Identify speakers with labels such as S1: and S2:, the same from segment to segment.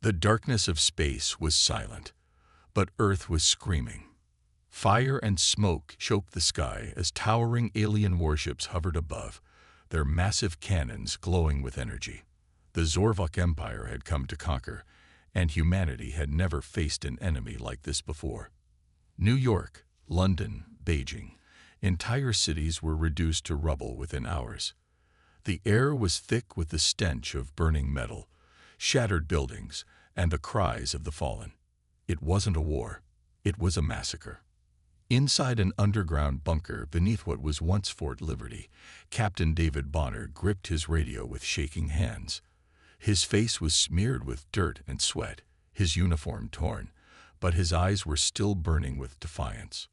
S1: The darkness of space was silent, but Earth was screaming. Fire and smoke choked the sky as towering alien warships hovered above, their massive cannons glowing with energy. The Zorvok Empire had come to conquer, and humanity had never faced an enemy like this before. New York, London, Beijing, entire cities were reduced to rubble within hours. The air was thick with the stench of burning metal, shattered buildings, and the cries of the fallen. It wasn't a war, it was a massacre. Inside an underground bunker beneath what was once Fort Liberty, Captain David Bonner gripped his radio with shaking hands. His face was smeared with dirt and sweat, his uniform torn, but his eyes were still burning with defiance.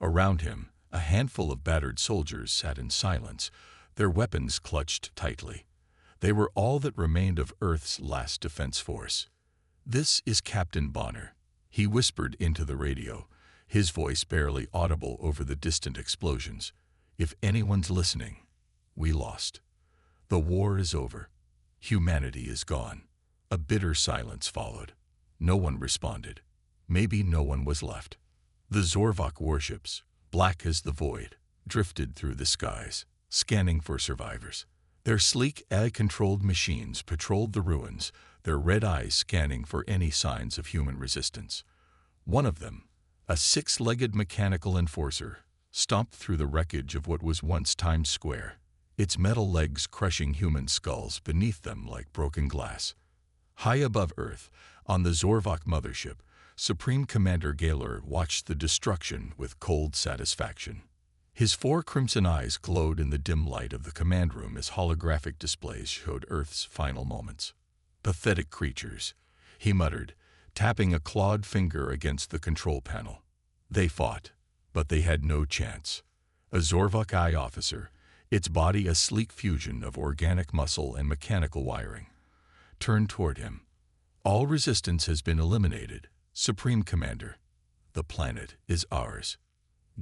S1: Around him, a handful of battered soldiers sat in silence, their weapons clutched tightly. They were all that remained of Earth's last defense force. "This is Captain Bonner," he whispered into the radio, his voice barely audible over the distant explosions. "If anyone's listening, we lost. The war is over. Humanity is gone." A bitter silence followed. No one responded. Maybe no one was left. The Zorvok warships, black as the void, drifted through the skies, scanning for survivors. Their sleek, AI-controlled machines patrolled the ruins, their red eyes scanning for any signs of human resistance. One of them, a six-legged mechanical enforcer, stomped through the wreckage of what was once Times Square, its metal legs crushing human skulls beneath them like broken glass. High above Earth, on the Zorvok mothership, Supreme Commander Gaylor watched the destruction with cold satisfaction. His four crimson eyes glowed in the dim light of the command room as holographic displays showed Earth's final moments. "Pathetic creatures," he muttered, tapping a clawed finger against the control panel. They fought, but they had no chance. A Zorvok Eye officer, its body a sleek fusion of organic muscle and mechanical wiring, turned toward him. "All resistance has been eliminated, Supreme Commander. The planet is ours."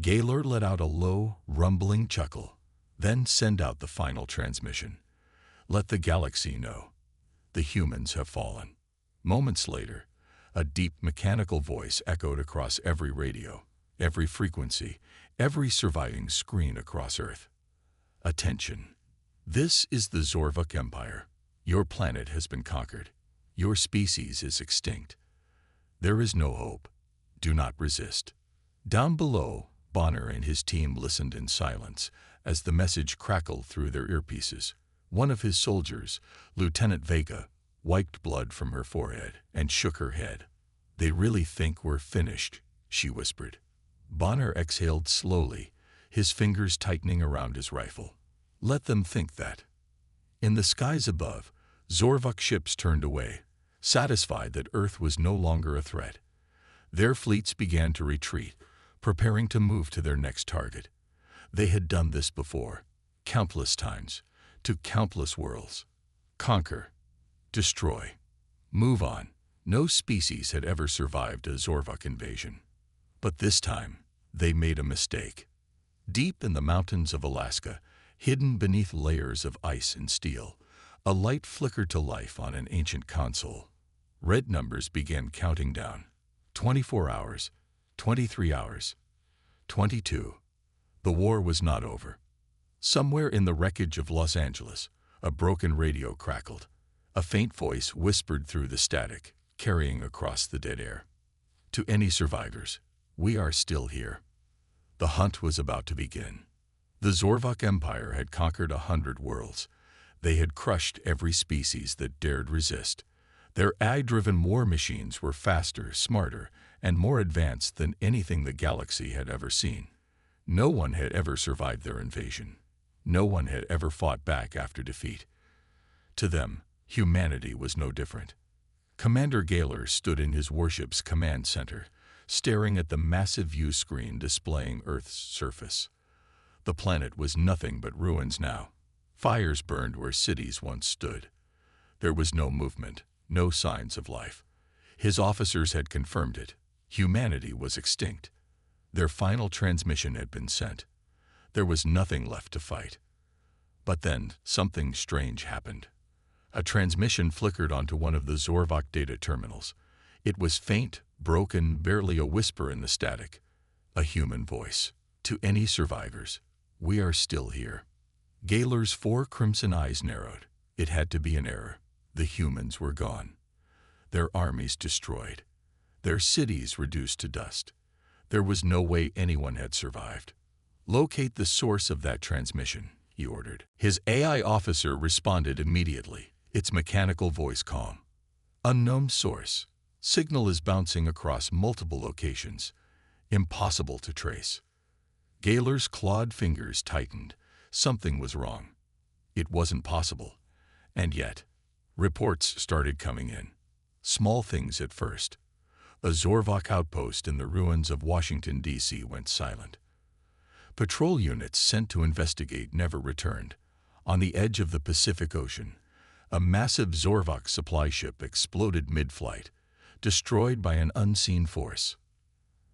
S1: Gaylor let out a low, rumbling chuckle, then sent out the final transmission. "Let the galaxy know. The humans have fallen." Moments later, a deep mechanical voice echoed across every radio, every frequency, every surviving screen across Earth. "Attention. This is the Zorvok Empire. Your planet has been conquered. Your species is extinct. There is no hope. Do not resist." Down below, Bonner and his team listened in silence as the message crackled through their earpieces. One of his soldiers, Lieutenant Vega, wiped blood from her forehead and shook her head. "They really think we're finished," she whispered. Bonner exhaled slowly, his fingers tightening around his rifle. "Let them think that." In the skies above, Zorvok ships turned away, satisfied that Earth was no longer a threat. Their fleets began to retreat, preparing to move to their next target. They had done this before, countless times, to countless worlds. Conquer, destroy, move on. No species had ever survived a Zorvok invasion. But this time, they made a mistake. Deep in the mountains of Alaska, hidden beneath layers of ice and steel, a light flickered to life on an ancient console. Red numbers began counting down. 24 hours, 23 hours, 22. The war was not over. Somewhere in the wreckage of Los Angeles, a broken radio crackled. A faint voice whispered through the static, carrying across the dead air. "To any survivors, we are still here." The hunt was about to begin. The Zorvok Empire had conquered 100 worlds. They had crushed every species that dared resist. Their AI-driven war machines were faster, smarter, and more advanced than anything the galaxy had ever seen. No one had ever survived their invasion. No one had ever fought back after defeat. To them, humanity was no different. Commander Gaylor stood in his warship's command center, staring at the massive view screen displaying Earth's surface. The planet was nothing but ruins now. Fires burned where cities once stood. There was no movement, no signs of life. His officers had confirmed it. Humanity was extinct. Their final transmission had been sent. There was nothing left to fight. But then something strange happened. A transmission flickered onto one of the Zorvok data terminals. It was faint, broken, barely a whisper in the static. A human voice. To any survivors, we are still here. Gaylor's 4 crimson eyes narrowed. It had to be an error. The humans were gone. Their armies destroyed. Their cities reduced to dust. There was no way anyone had survived. Locate the source of that transmission, he ordered. His AI officer responded immediately, its mechanical voice calm. Unknown source. Signal is bouncing across multiple locations. Impossible to trace. Gaylor's clawed fingers tightened. Something was wrong. It wasn't possible. And yet, reports started coming in. Small things at first. A Zorvok outpost in the ruins of Washington, D.C. went silent. Patrol units sent to investigate never returned. On the edge of the Pacific Ocean, a massive Zorvok supply ship exploded mid-flight, destroyed by an unseen force.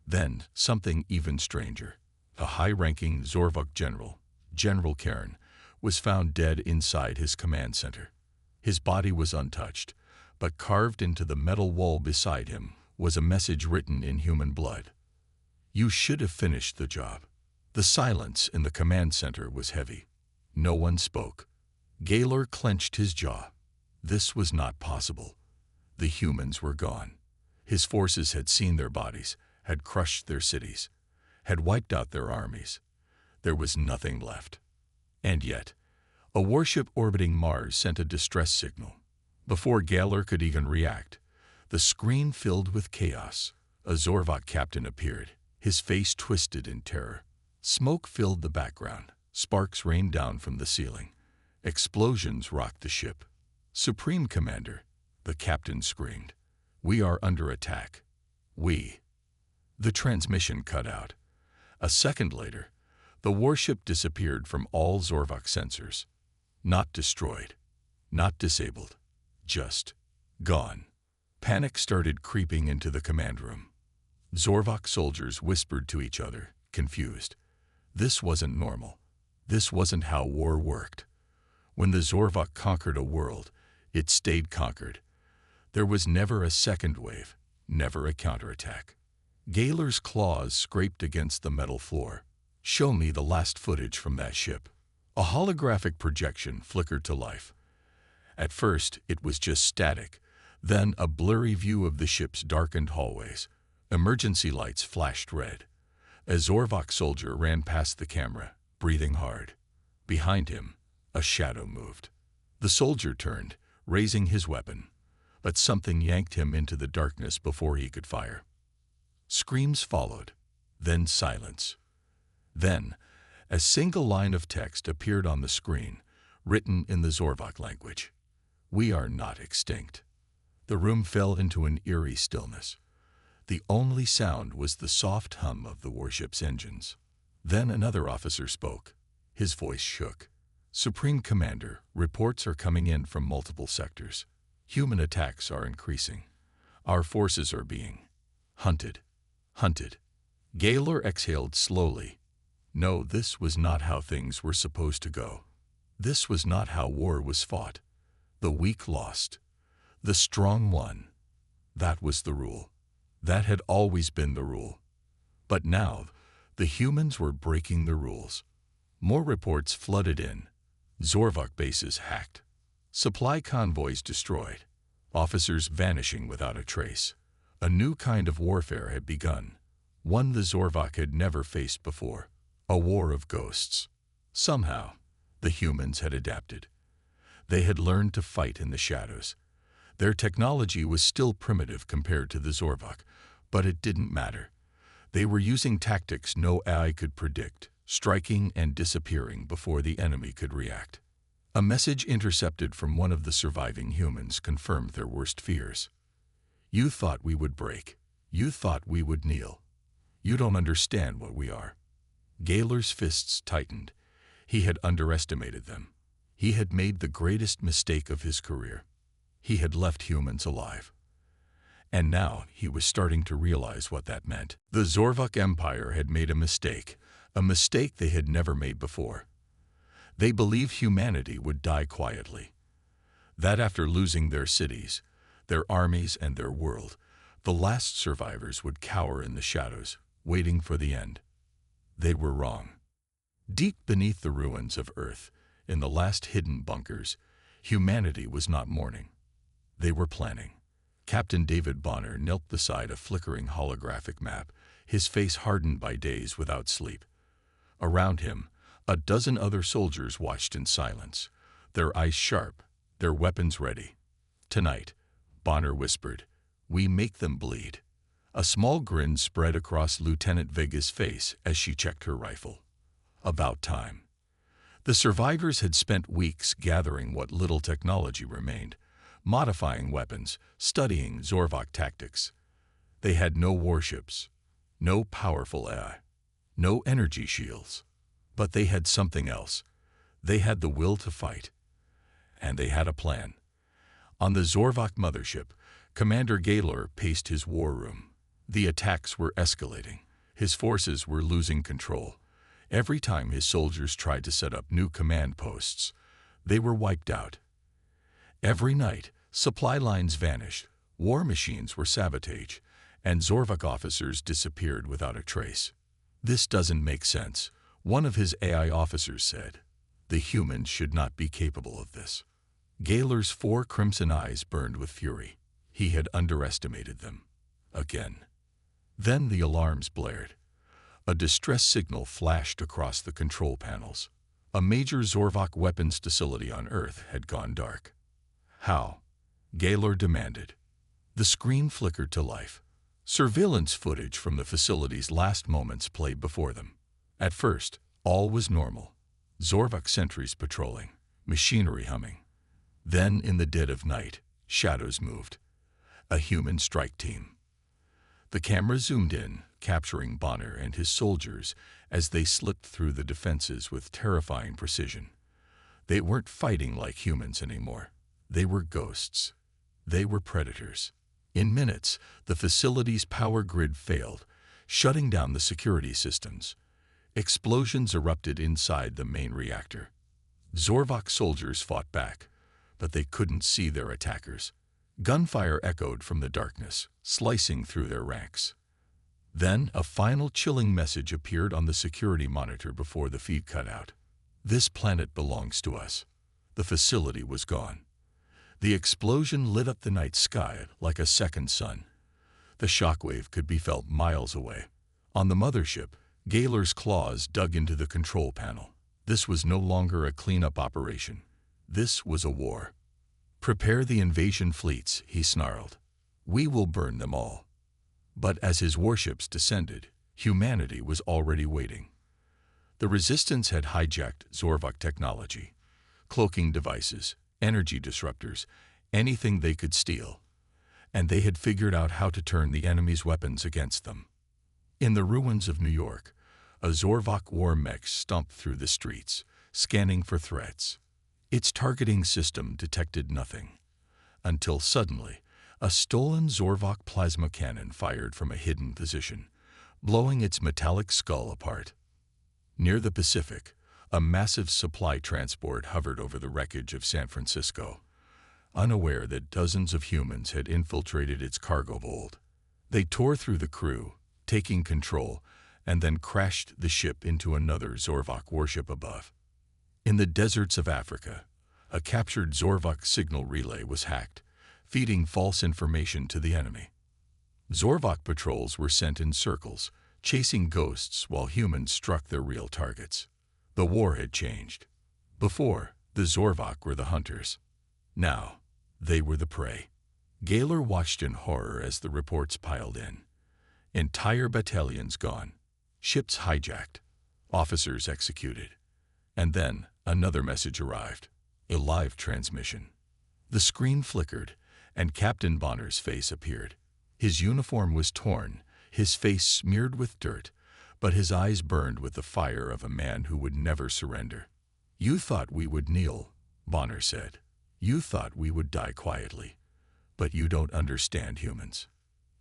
S1: Then, something even stranger. A high-ranking Zorvok general, General Cairn, was found dead inside his command center. His body was untouched, but carved into the metal wall beside him was a message written in human blood. You should have finished the job. The silence in the command center was heavy. No one spoke. Gaylor clenched his jaw. This was not possible. The humans were gone. His forces had seen their bodies, had crushed their cities, had wiped out their armies. There was nothing left. And yet, a warship orbiting Mars sent a distress signal. Before Gaylor could even react, the screen filled with chaos. A Zorvok captain appeared, his face twisted in terror. Smoke filled the background. Sparks rained down from the ceiling. Explosions rocked the ship. Supreme Commander, the captain screamed. We are under attack. We. The transmission cut out. A second later, the warship disappeared from all Zorvok sensors. Not destroyed. Not disabled. Just gone. Panic started creeping into the command room. Zorvok soldiers whispered to each other, confused. This wasn't normal. This wasn't how war worked. When the Zorvok conquered a world, it stayed conquered. There was never a second wave, never a counterattack. Gaylor's claws scraped against the metal floor. Show me the last footage from that ship. A holographic projection flickered to life. At first, it was just static. Then a blurry view of the ship's darkened hallways. Emergency lights flashed red. A Zorvok soldier ran past the camera, breathing hard. Behind him, a shadow moved. The soldier turned, raising his weapon, but something yanked him into the darkness before he could fire. Screams followed, then silence. Then, a single line of text appeared on the screen, written in the Zorvok language. We are not extinct. The room fell into an eerie stillness. The only sound was the soft hum of the warship's engines. Then another officer spoke. His voice shook. Supreme Commander, reports are coming in from multiple sectors. Human attacks are increasing. Our forces are being hunted. Hunted. Gaylor exhaled slowly. No, this was not how things were supposed to go. This was not how war was fought. The weak lost. The strong won. That was the rule. That had always been the rule. But now, the humans were breaking the rules. More reports flooded in. Zorvok bases hacked. Supply convoys destroyed. Officers vanishing without a trace. A new kind of warfare had begun. One the Zorvok had never faced before. A war of ghosts. Somehow, the humans had adapted. They had learned to fight in the shadows. Their technology was still primitive compared to the Zorvok, but it didn't matter. They were using tactics no AI could predict, striking and disappearing before the enemy could react. A message intercepted from one of the surviving humans confirmed their worst fears. You thought we would break. You thought we would kneel. You don't understand what we are. Gaylor's fists tightened. He had underestimated them. He had made the greatest mistake of his career. He had left humans alive. And now he was starting to realize what that meant. The Zorvok Empire had made a mistake they had never made before. They believed humanity would die quietly. That after losing their cities, their armies, and their world, the last survivors would cower in the shadows, waiting for the end. They were wrong. Deep beneath the ruins of Earth, in the last hidden bunkers, humanity was not mourning. They were planning. Captain David Bonner knelt beside a flickering holographic map, his face hardened by days without sleep. Around him, a dozen other soldiers watched in silence, their eyes sharp, their weapons ready. "Tonight," Bonner whispered, "we make them bleed." A small grin spread across Lieutenant Vega's face as she checked her rifle. About time. The survivors had spent weeks gathering what little technology remained, modifying weapons, studying Zorvok tactics. They had no warships, no powerful AI, no energy shields. But they had something else. They had the will to fight. And they had a plan. On the Zorvok mothership, Commander Gaylor paced his war room. The attacks were escalating. His forces were losing control. Every time his soldiers tried to set up new command posts, they were wiped out. Every night, supply lines vanished, war machines were sabotaged, and Zorvok officers disappeared without a trace. "This doesn't make sense," one of his AI officers said. "The humans should not be capable of this." Gaylor's 4 crimson eyes burned with fury. He had underestimated them. Again. Then the alarms blared. A distress signal flashed across the control panels. A major Zorvok weapons facility on Earth had gone dark. "How?" Gaylor demanded. The screen flickered to life. Surveillance footage from the facility's last moments played before them. At first, all was normal. Zorvok sentries patrolling, machinery humming. Then, in the dead of night, shadows moved. A human strike team. The camera zoomed in, capturing Bonner and his soldiers as they slipped through the defenses with terrifying precision. They weren't fighting like humans anymore. They were ghosts. They were predators. In minutes, the facility's power grid failed, shutting down the security systems. Explosions erupted inside the main reactor. Zorvok soldiers fought back, but they couldn't see their attackers. Gunfire echoed from the darkness, slicing through their ranks. Then a final chilling message appeared on the security monitor before the feed cut out. "This planet belongs to us." The facility was gone. The explosion lit up the night sky like a second sun. The shockwave could be felt miles away. On the mothership, Gaylor's claws dug into the control panel. This was no longer a cleanup operation. This was a war. "Prepare the invasion fleets," he snarled. "We will burn them all." But as his warships descended, humanity was already waiting. The Resistance had hijacked Zorvok technology, cloaking devices, energy disruptors, anything they could steal. And they had figured out how to turn the enemy's weapons against them. In the ruins of New York, a Zorvok war mech stomped through the streets, scanning for threats. Its targeting system detected nothing. Until suddenly, a stolen Zorvok plasma cannon fired from a hidden position, blowing its metallic skull apart. Near the Pacific, a massive supply transport hovered over the wreckage of San Francisco, unaware that dozens of humans had infiltrated its cargo hold. They tore through the crew, taking control, and then crashed the ship into another Zorvok warship above. In the deserts of Africa, a captured Zorvok signal relay was hacked, feeding false information to the enemy. Zorvok patrols were sent in circles, chasing ghosts while humans struck their real targets. The war had changed. Before, the Zorvok were the hunters. Now, they were the prey. Gaylor watched in horror as the reports piled in. Entire battalions gone, ships hijacked, officers executed. And then another message arrived, a live transmission. The screen flickered, and Captain Bonner's face appeared. His uniform was torn, his face smeared with dirt, but his eyes burned with the fire of a man who would never surrender. "You thought we would kneel," Bonner said. "You thought we would die quietly. But you don't understand humans."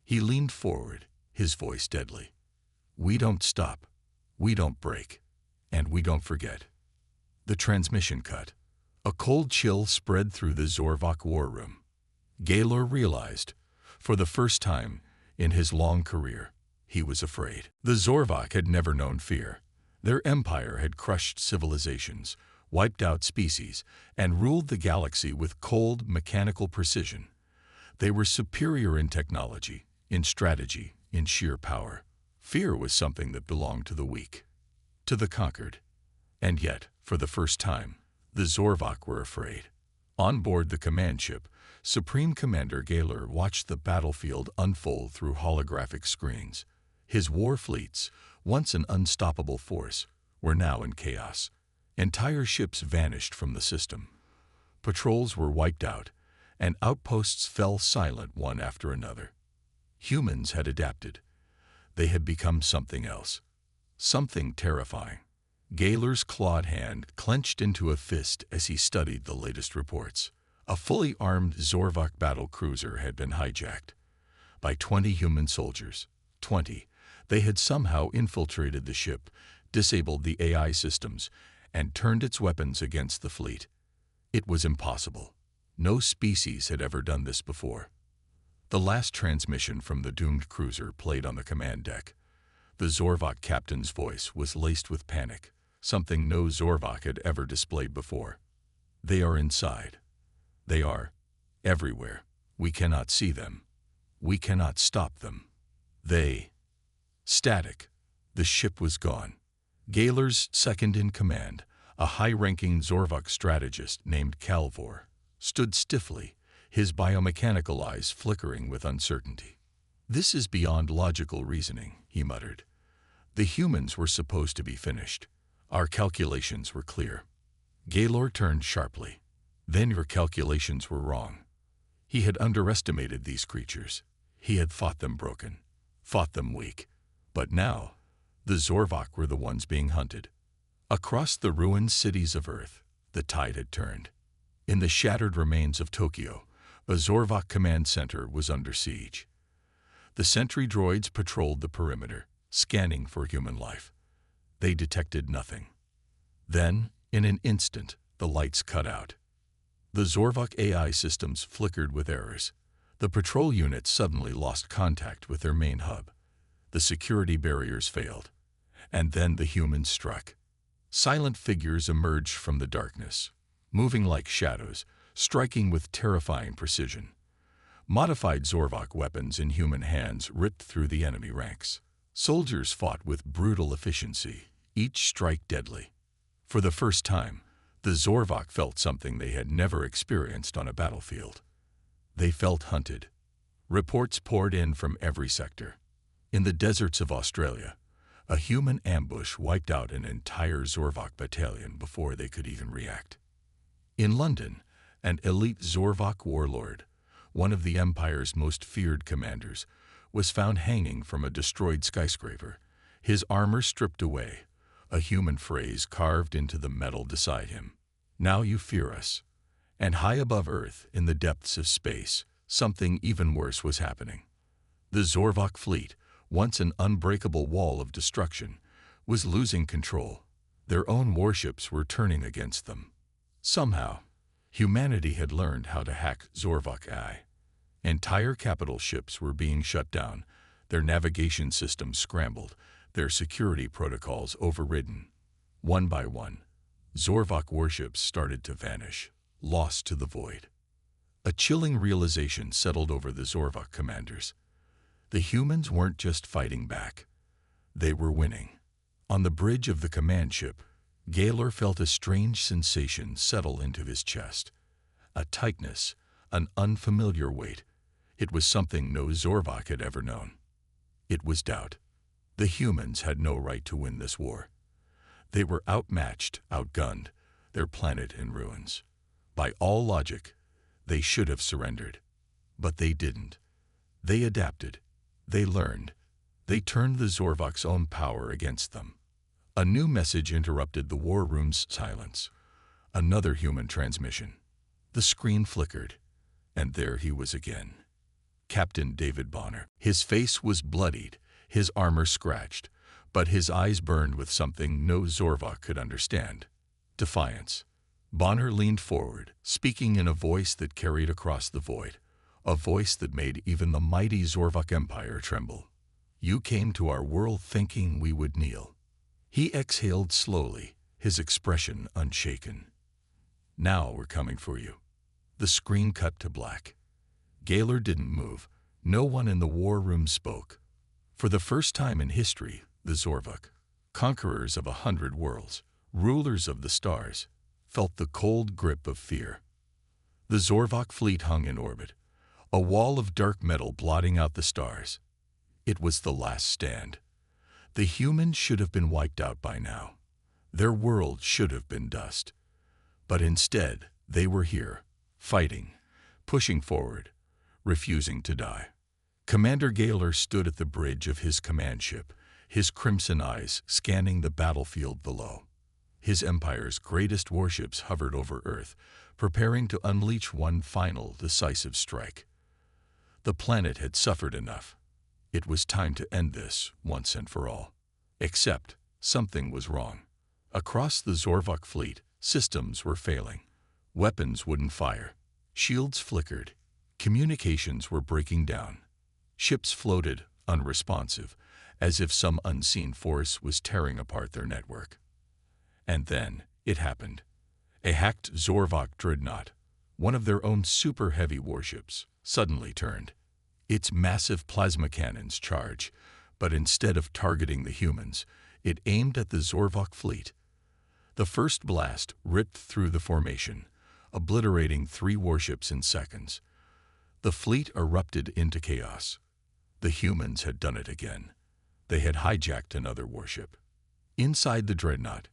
S1: He leaned forward, his voice deadly. "We don't stop, we don't break, and we don't forget." The transmission cut. A cold chill spread through the Zorvok war room. Gaylor realized, for the first time in his long career, he was afraid. The Zorvok had never known fear. Their empire had crushed civilizations, wiped out species, and ruled the galaxy with cold, mechanical precision. They were superior in technology, in strategy, in sheer power. Fear was something that belonged to the weak, to the conquered. And yet, for the first time, the Zorvok were afraid. On board the command ship, Supreme Commander Gaylor watched the battlefield unfold through holographic screens. His war fleets, once an unstoppable force, were now in chaos. Entire ships vanished from the system. Patrols were wiped out, and outposts fell silent one after another. Humans had adapted. They had become something else, something terrifying. Gaylor's clawed hand clenched into a fist as he studied the latest reports. A fully armed Zorvok battle cruiser had been hijacked by 20 human soldiers. 20. They had somehow infiltrated the ship, disabled the AI systems, and turned its weapons against the fleet. It was impossible. No species had ever done this before. The last transmission from the doomed cruiser played on the command deck. The Zorvok captain's voice was laced with panic, something no Zorvok had ever displayed before. They are inside. They are everywhere. We cannot see them. We cannot stop them. They. Static. The ship was gone. Gaylor's second-in-command, a high-ranking Zorvok strategist named Calvor, stood stiffly, his biomechanical eyes flickering with uncertainty. "This is beyond logical reasoning," he muttered. "The humans were supposed to be finished. Our calculations were clear." Gaylor turned sharply. "Then your calculations were wrong." He had underestimated these creatures. He had thought them broken, thought them weak. But now, the Zorvok were the ones being hunted. Across the ruined cities of Earth, the tide had turned. In the shattered remains of Tokyo, a Zorvok command center was under siege. The sentry droids patrolled the perimeter, scanning for human life. They detected nothing. Then, in an instant, the lights cut out. The Zorvok AI systems flickered with errors. The patrol units suddenly lost contact with their main hub. The security barriers failed. And then the humans struck. Silent figures emerged from the darkness, moving like shadows, striking with terrifying precision. Modified Zorvok weapons in human hands ripped through the enemy ranks. Soldiers fought with brutal efficiency, each strike deadly. For the first time, the Zorvok felt something they had never experienced on a battlefield. They felt hunted. Reports poured in from every sector. In the deserts of Australia, a human ambush wiped out an entire Zorvok battalion before they could even react. In London, an elite Zorvok warlord, one of the Empire's most feared commanders, was found hanging from a destroyed skyscraper, his armor stripped away, a human phrase carved into the metal beside him. "Now you fear us." And high above Earth, in the depths of space, something even worse was happening. The Zorvok fleet, once an unbreakable wall of destruction, was losing control. Their own warships were turning against them. Somehow, humanity had learned how to hack Zorvok AI. Entire capital ships were being shut down, their navigation systems scrambled, their security protocols overridden. One by one, Zorvok warships started to vanish, lost to the void. A chilling realization settled over the Zorvok commanders. The humans weren't just fighting back. They were winning. On the bridge of the command ship, Gaylor felt a strange sensation settle into his chest. A tightness, an unfamiliar weight. It was something no Zorvok had ever known. It was doubt. The humans had no right to win this war. They were outmatched, outgunned, their planet in ruins. By all logic, they should have surrendered. But they didn't. They adapted. They learned. They turned the Zorvok's own power against them. A new message interrupted the war room's silence. Another human transmission. The screen flickered, and there he was again. Captain David Bonner. His face was bloodied, his armor scratched, but his eyes burned with something no Zorvok could understand. Defiance. Bonner leaned forward, speaking in a voice that carried across the void, a voice that made even the mighty Zorvok Empire tremble. "You came to our world thinking we would kneel." He exhaled slowly, his expression unshaken. "Now we're coming for you." The screen cut to black. Gaylor didn't move. No one in the war room spoke. For the first time in history, the Zorvok, conquerors of 100 worlds, rulers of the stars, felt the cold grip of fear. The Zorvok fleet hung in orbit, a wall of dark metal blotting out the stars. It was the last stand. The humans should have been wiped out by now. Their world should have been dust. But instead, they were here, fighting, pushing forward, refusing to die. Commander Gaylor stood at the bridge of his command ship, his crimson eyes scanning the battlefield below. His empire's greatest warships hovered over Earth, preparing to unleash one final, decisive strike. The planet had suffered enough. It was time to end this, once and for all. Except, something was wrong. Across the Zorvok fleet, systems were failing. Weapons wouldn't fire. Shields flickered. Communications were breaking down. Ships floated, unresponsive, as if some unseen force was tearing apart their network. And then, it happened. A hacked Zorvok dreadnought, one of their own super-heavy warships, suddenly turned. Its massive plasma cannons charged, but instead of targeting the humans, it aimed at the Zorvok fleet. The first blast ripped through the formation, obliterating 3 warships in seconds. The fleet erupted into chaos. The humans had done it again. They had hijacked another warship. Inside the dreadnought,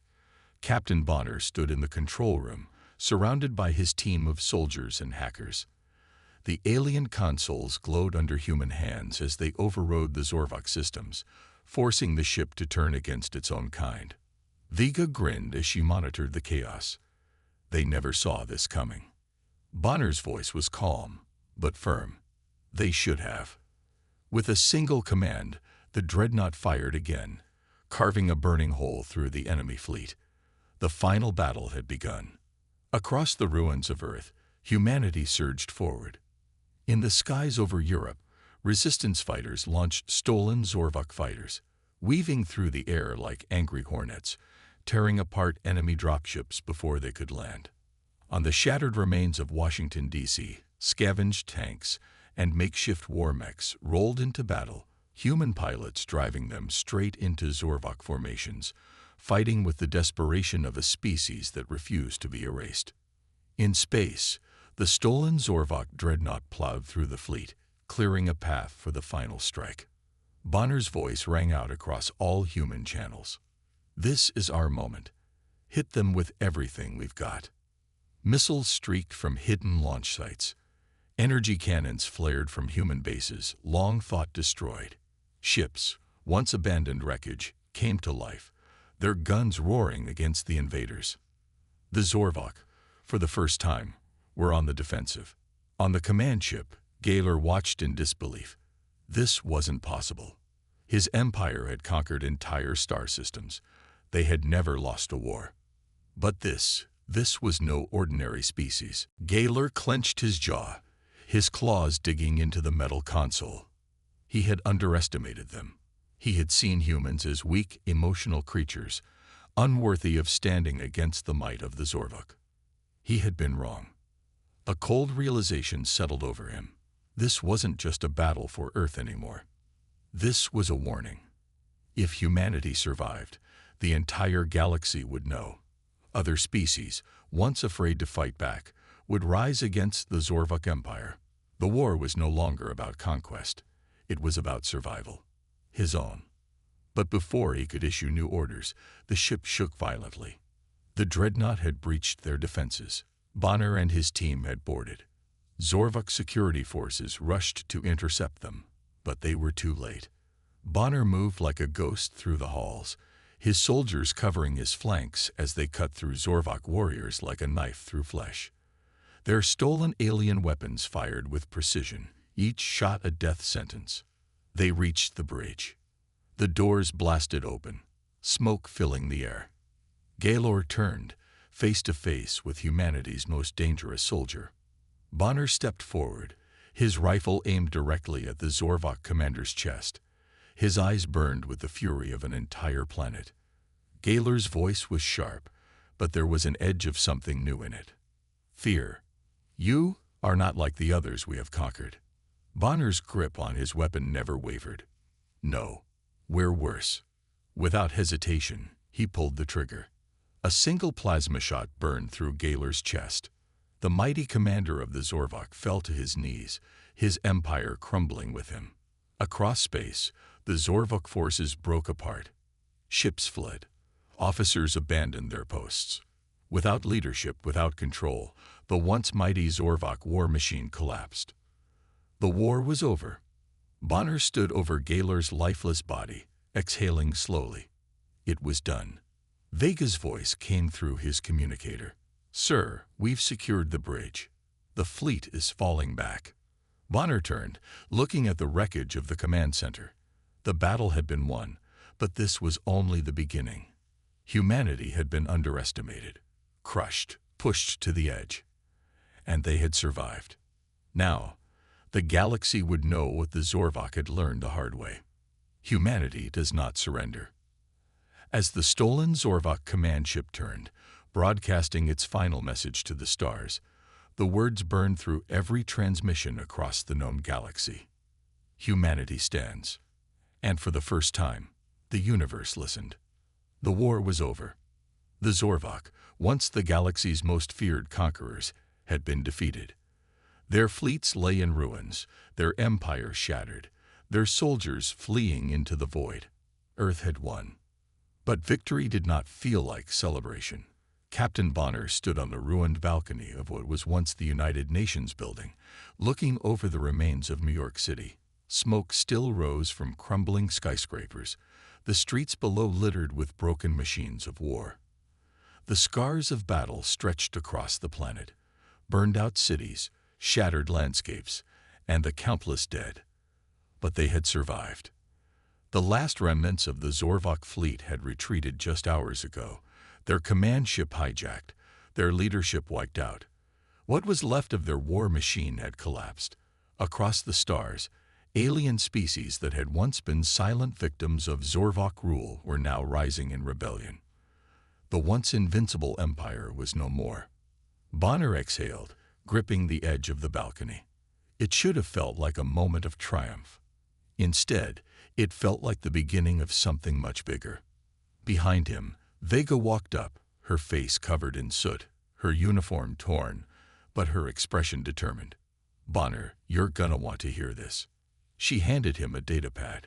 S1: Captain Bonner stood in the control room, surrounded by his team of soldiers and hackers. The alien consoles glowed under human hands as they overrode the Zorvok systems, forcing the ship to turn against its own kind. Vega grinned as she monitored the chaos. They never saw this coming. Bonner's voice was calm, but firm. They should have. With a single command, the dreadnought fired again, carving a burning hole through the enemy fleet. The final battle had begun. Across the ruins of Earth, humanity surged forward. In the skies over Europe, resistance fighters launched stolen Zorvok fighters, weaving through the air like angry hornets, tearing apart enemy dropships before they could land. On the shattered remains of Washington, D.C., scavenged tanks and makeshift war mechs rolled into battle, human pilots driving them straight into Zorvok formations, fighting with the desperation of a species that refused to be erased. In space, the stolen Zorvok dreadnought plowed through the fleet, clearing a path for the final strike. Bonner's voice rang out across all human channels. "This is our moment. Hit them with everything we've got." Missiles streaked from hidden launch sites. Energy cannons flared from human bases, long thought destroyed. Ships, once abandoned wreckage, came to life, their guns roaring against the invaders. The Zorvok, for the first time, were on the defensive. On the command ship, Gaylor watched in disbelief. This wasn't possible. His empire had conquered entire star systems. They had never lost a war. But this was no ordinary species. Gaylor clenched his jaw, his claws digging into the metal console. He had underestimated them. He had seen humans as weak, emotional creatures, unworthy of standing against the might of the Zorvok. He had been wrong. A cold realization settled over him. This wasn't just a battle for Earth anymore. This was a warning. If humanity survived, the entire galaxy would know. Other species, once afraid to fight back, would rise against the Zorvok Empire. The war was no longer about conquest. It was about survival. His own. But before he could issue new orders, the ship shook violently. The dreadnought had breached their defenses. Bonner and his team had boarded. Zorvok security forces rushed to intercept them, but they were too late. Bonner moved like a ghost through the halls, his soldiers covering his flanks as they cut through Zorvok warriors like a knife through flesh. Their stolen alien weapons fired with precision, each shot a death sentence. They reached the bridge. The doors blasted open, smoke filling the air. Gaylor turned, face to face with humanity's most dangerous soldier. Bonner stepped forward, his rifle aimed directly at the Zorvok commander's chest. His eyes burned with the fury of an entire planet. Gaylor's voice was sharp, but there was an edge of something new in it. Fear. You are not like the others we have conquered. Bonner's grip on his weapon never wavered. No, we're worse. Without hesitation, he pulled the trigger. A single plasma shot burned through Gaylor's chest. The mighty commander of the Zorvok fell to his knees, his empire crumbling with him. Across space, the Zorvok forces broke apart. Ships fled. Officers abandoned their posts. Without leadership, without control, the once mighty Zorvok war machine collapsed. The war was over. Bonner stood over Gaylor's lifeless body, exhaling slowly. It was done. Vega's voice came through his communicator. Sir, we've secured the bridge. The fleet is falling back. Bonner turned, looking at the wreckage of the command center. The battle had been won, but this was only the beginning. Humanity had been underestimated, crushed, pushed to the edge. And they had survived. Now, the galaxy would know what the Zorvok had learned the hard way. Humanity does not surrender. As the stolen Zorvok command ship turned, broadcasting its final message to the stars, the words burned through every transmission across the known galaxy. Humanity stands. And for the first time, the universe listened. The war was over. The Zorvok, once the galaxy's most feared conquerors, had been defeated. Their fleets lay in ruins, their empire shattered, their soldiers fleeing into the void. Earth had won. But victory did not feel like celebration. Captain Bonner stood on the ruined balcony of what was once the United Nations building, looking over the remains of New York City. Smoke still rose from crumbling skyscrapers, the streets below littered with broken machines of war. The scars of battle stretched across the planet, burned-out cities, shattered landscapes, and the countless dead. But they had survived. The last remnants of the Zorvok fleet had retreated just hours ago, their command ship hijacked, their leadership wiped out. What was left of their war machine had collapsed. Across the stars, alien species that had once been silent victims of Zorvok rule were now rising in rebellion. The once invincible empire was no more. Bonner exhaled, gripping the edge of the balcony. It should have felt like a moment of triumph. Instead, it felt like the beginning of something much bigger. Behind him, Vega walked up, her face covered in soot, her uniform torn, but her expression determined. Bonner, you're gonna want to hear this. She handed him a datapad.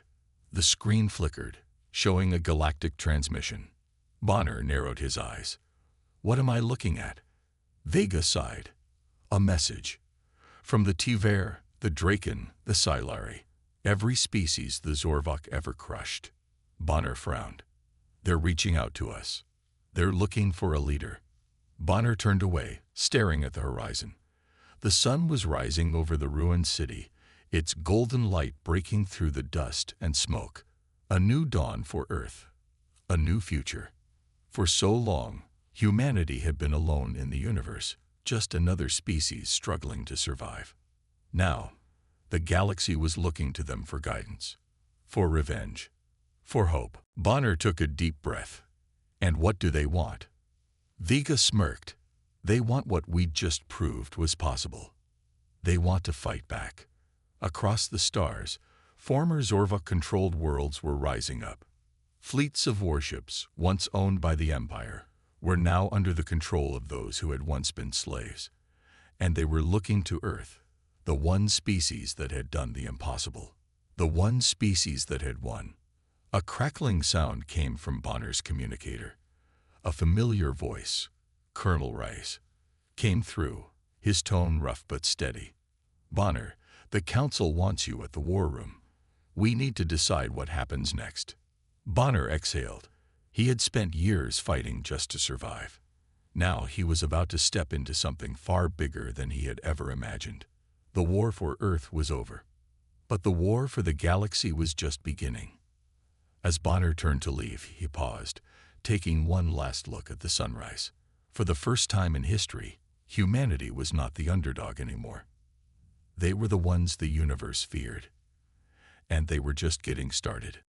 S1: The screen flickered, showing a galactic transmission. Bonner narrowed his eyes. What am I looking at? Vega sighed. A message. From the Tiver, the Draken, the Silari, every species the Zorvok ever crushed. Bonner frowned. They're reaching out to us. They're looking for a leader. Bonner turned away, staring at the horizon. The sun was rising over the ruined city, its golden light breaking through the dust and smoke. A new dawn for Earth. A new future. For so long, humanity had been alone in the universe, just another species struggling to survive. Now, the galaxy was looking to them for guidance, for revenge, for hope. Bonner took a deep breath. And what do they want? Vega smirked. They want what we just proved was possible. They want to fight back. Across the stars, former Zorvok-controlled worlds were rising up. Fleets of warships, once owned by the Empire, were now under the control of those who had once been slaves. And they were looking to Earth, the one species that had done the impossible, the one species that had won. A crackling sound came from Bonner's communicator. A familiar voice, Colonel Rice, came through, his tone rough but steady. Bonner, the Council wants you at the war room. We need to decide what happens next. Bonner exhaled. He had spent years fighting just to survive. Now he was about to step into something far bigger than he had ever imagined. The war for Earth was over. But the war for the galaxy was just beginning. As Bonner turned to leave, he paused, taking one last look at the sunrise. For the first time in history, humanity was not the underdog anymore. They were the ones the universe feared. And they were just getting started.